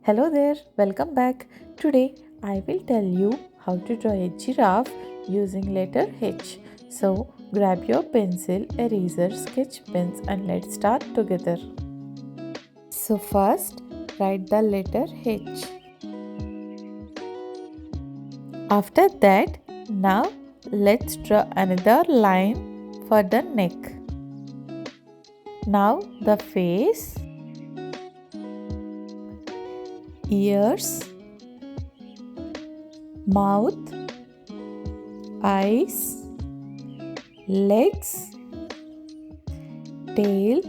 Hello there, welcome back. Today I will tell you how to draw a giraffe using letter H. So grab your pencil, eraser, sketch pens and let's start together. So first write the letter H. After that, now let's draw another line for the neck. Now the face, ears, mouth, eyes, legs, tail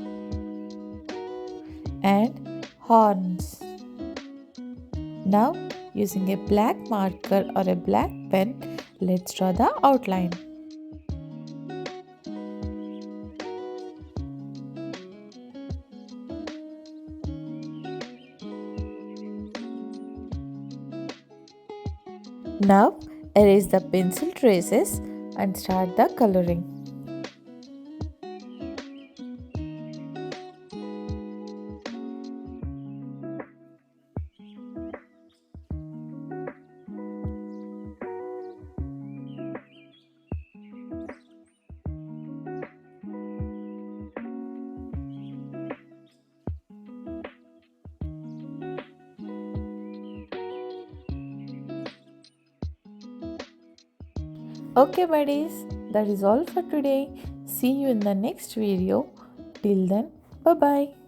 and horns. Now using a black marker or a black pen, let's draw the outline. Now erase the pencil traces and start the coloring. Okay buddies, that is all for today. See you in the next video. Till then, bye bye.